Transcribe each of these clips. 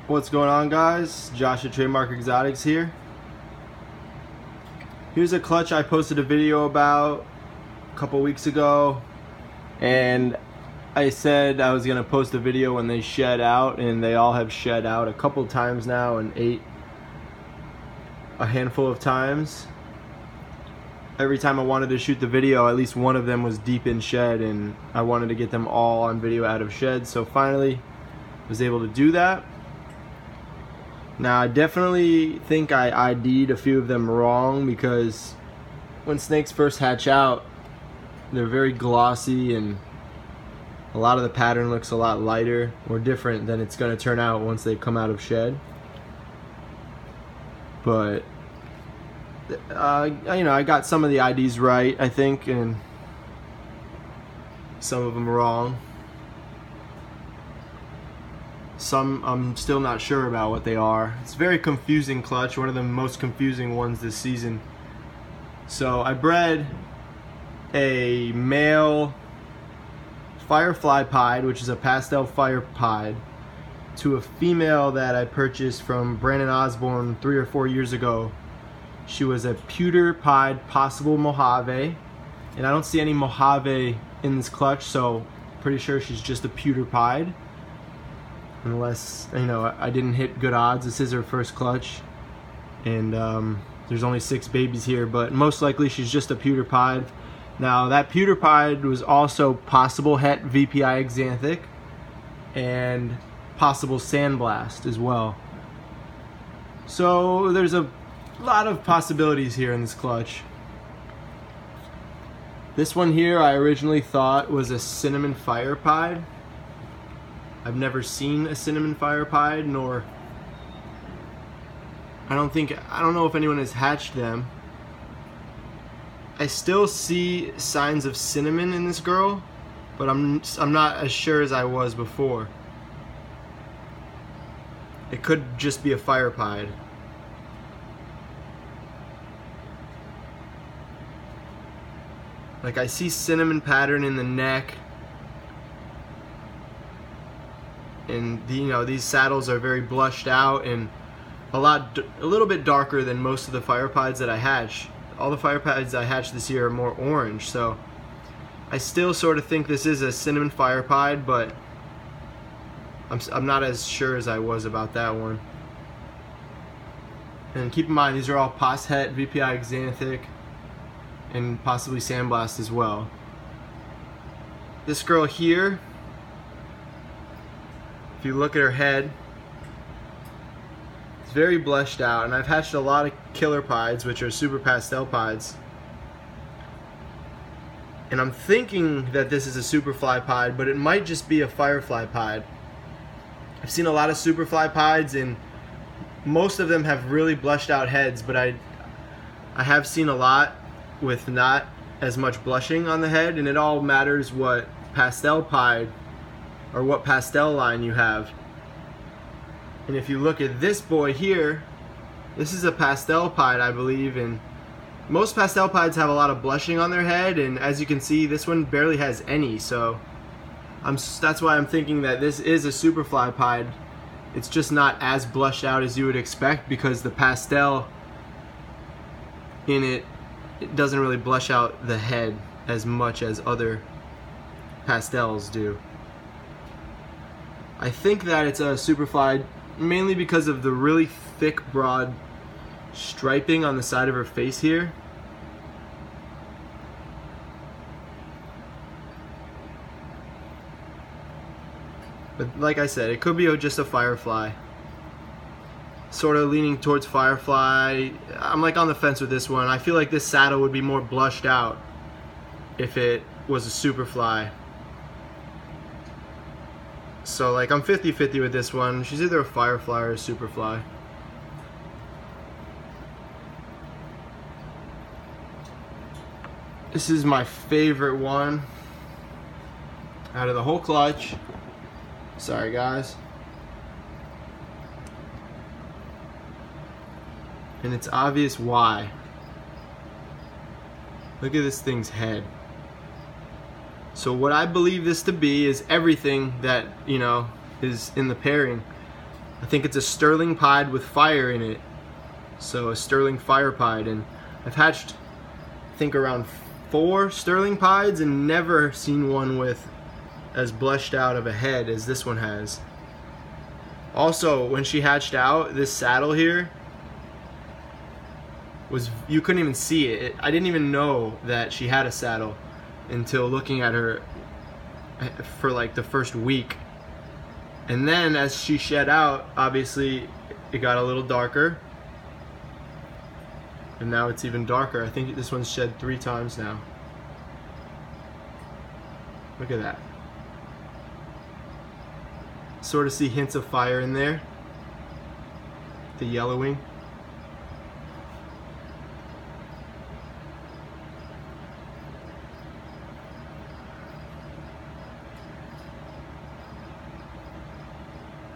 What's going on, guys? Josh at Trademark Exotics here. Here's a clutch I posted a video about a couple weeks ago, and I said I was gonna post a video when they shed out, and they all have shed out a couple times now and ate a handful of times. Every time I wanted to shoot the video, at least one of them was deep in shed, and I wanted to get them all on video out of shed, so finally was able to do that. Now, I definitely think I ID'd a few of them wrong, because when snakes first hatch out, they're very glossy and a lot of the pattern looks a lot lighter or different than it's going to turn out once they come out of shed. But I got some of the IDs right, I think, and some of them wrong. Some I'm still not sure about what they are. It's a very confusing clutch, one of the most confusing ones this season. So I bred a male Firefly Pied, which is a pastel fire pied, to a female that I purchased from Brandon Osborne 3 or 4 years ago. She was a Pewter Pied possible Mojave, and I don't see any Mojave in this clutch, so pretty sure she's just a Pewter Pied. Unless, I didn't hit good odds. This is her first clutch, and there's only 6 babies here, but most likely she's just a Pewter Pied. Now, that Pewter Pied was also possible Het VPI Axanthic and possible Sandblast as well. So there's a lot of possibilities here in this clutch. This one here I originally thought was a Cinnamon Fire Pied. I've never seen a Cinnamon Fire Pied, nor I don't know if anyone has hatched them. I still see signs of cinnamon in this girl, but I'm not as sure as I was before. It could just be a Fire Pied. Like, I see cinnamon pattern in the neck. And these saddles are very blushed out and a little bit darker than most of the Fire Pieds that I hatch. All the Fire Pieds I hatched this year are more orange, so I still sort of think this is a Cinnamon Fire Pied, but I'm not as sure as I was about that one. And keep in mind, these are all Het VPI Axanthic and possibly Sandblast as well. This girl here, if you look at her head, it's very blushed out, and I've hatched a lot of Killer Pieds, which are super pastel pieds, and I'm thinking that this is a Superfly Pied, but it might just be a Firefly Pied. I've seen a lot of Superfly Pieds, and most of them have really blushed out heads, but I have seen a lot with not as much blushing on the head, and it all matters what pastel pied or what pastel line you have. And if you look at this boy here, this is a pastel pied, I believe, and most pastel pieds have a lot of blushing on their head, and as you can see, this one barely has any, so that's why I'm thinking that this is a Superfly Pied. It's just not as blushed out as you would expect, because the pastel in it doesn't really blush out the head as much as other pastels do. I think that it's a Superfly mainly because of the really thick, broad striping on the side of her face here. But like I said, it could be just a Firefly. Sort of leaning towards Firefly. I'm like on the fence with this one. I feel like this saddle would be more blushed out if it was a Superfly. So like I'm 50-50 with this one. She's either a Firefly or a Superfly. This is my favorite one out of the whole clutch. Sorry guys. And it's obvious why. Look at this thing's head. So what I believe this to be is everything that, is in the pairing. I think it's a sterling pied with fire in it. So a sterling fire pied. And I've hatched, I think, around 4 sterling pieds and never seen one with as blushed out of a head as this one has. Also, when she hatched out, this saddle here was, you couldn't even see it. I didn't even know that she had a saddle until looking at her for like the first week. And then as she shed out, obviously it got a little darker. And now it's even darker. I think this one's shed 3 times now. Look at that. Sort of see hints of fire in there. The yellowing.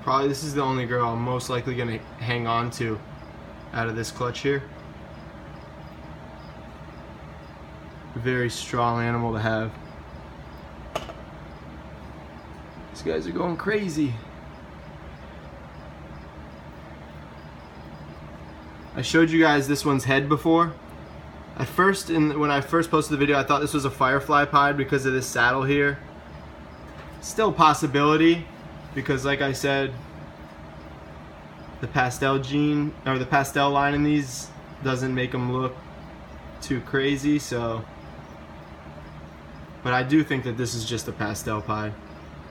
Probably this is the only girl I'm most likely going to hang on to out of this clutch here. Very strong animal to have. These guys are going crazy. I showed you guys this one's head before. At first, when I first posted the video, I thought this was a Firefly Pied because of this saddle here. Still a possibility, because like I said, the pastel gene, or the pastel line in these doesn't make them look too crazy, so. But I do think that this is just a pastel pied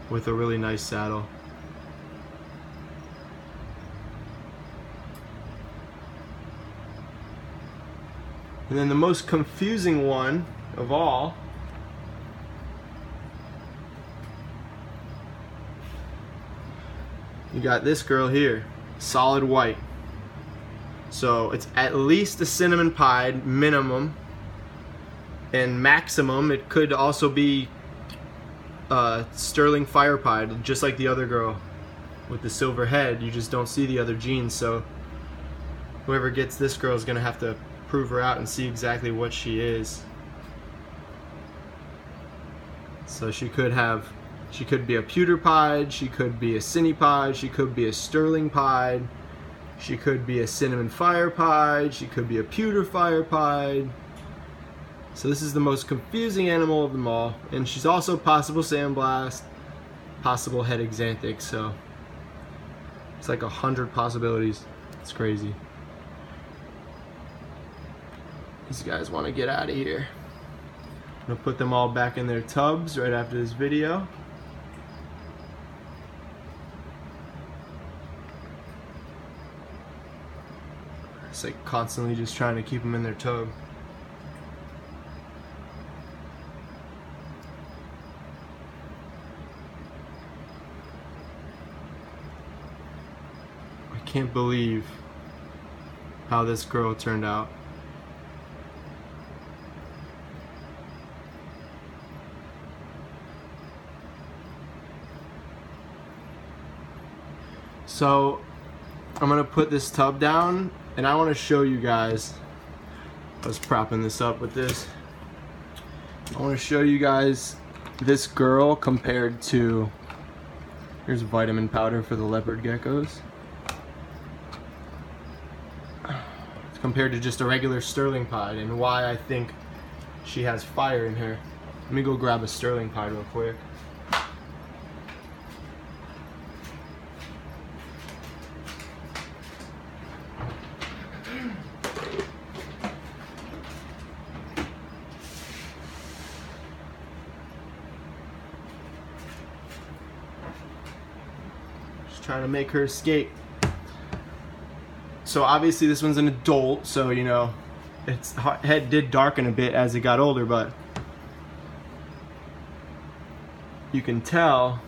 with a really nice saddle. And then the most confusing one of all you got this girl here, solid white. So it's at least a cinnamon pied minimum, and maximum it could also be sterling fire pied, just like the other girl with the silver head. You just don't see the other genes, so whoever gets this girl is gonna have to prove her out and see exactly what she is. So she could be a pewter pied, she could be a cinny pied, she could be a sterling pied, she could be a cinnamon fire pied, she could be a pewter fire pied. So this is the most confusing animal of them all, and she's also possible sandblast, possible het axanthic, so it's like 100 possibilities. It's crazy. These guys want to get out of here. I'm gonna put them all back in their tubs right after this video. It's like constantly just trying to keep them in their tub. I can't believe how this girl turned out. So I'm gonna put this tub down and I want to show you guys. I was propping this up with this. I want to show you guys this girl compared to, here's vitamin powder for the leopard geckos, compared to just a regular sterling pied, and why I think she has fire in her. Let me go grab a sterling pied real quick. Trying to make her escape. So obviously this one's an adult, so you know its head did darken a bit as it got older, but you can tell.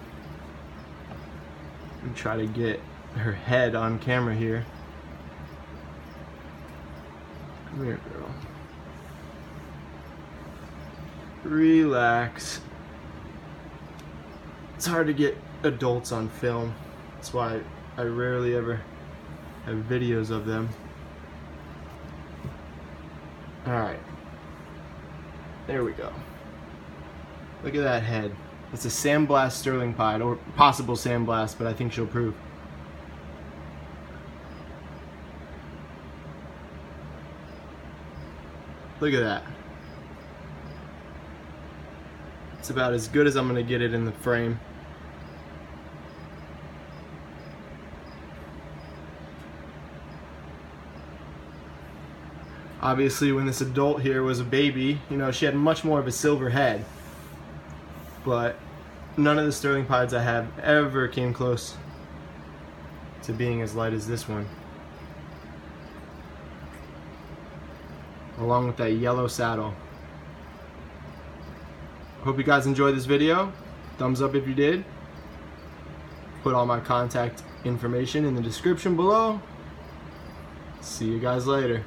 Let me try to get her head on camera here. Come here, girl. Relax. It's hard to get adults on film. That's why I rarely ever have videos of them. Alright. There we go. Look at that head. It's a Sandblast sterling pied, or possible Sandblast, but I think she'll prove. Look at that. It's about as good as I'm gonna get it in the frame. Obviously, when this adult here was a baby, you know, she had much more of a silver head. But none of the sterling pieds I have ever came close to being as light as this one. Along with that yellow saddle. Hope you guys enjoyed this video. Thumbs up if you did. Put all my contact information in the description below. See you guys later.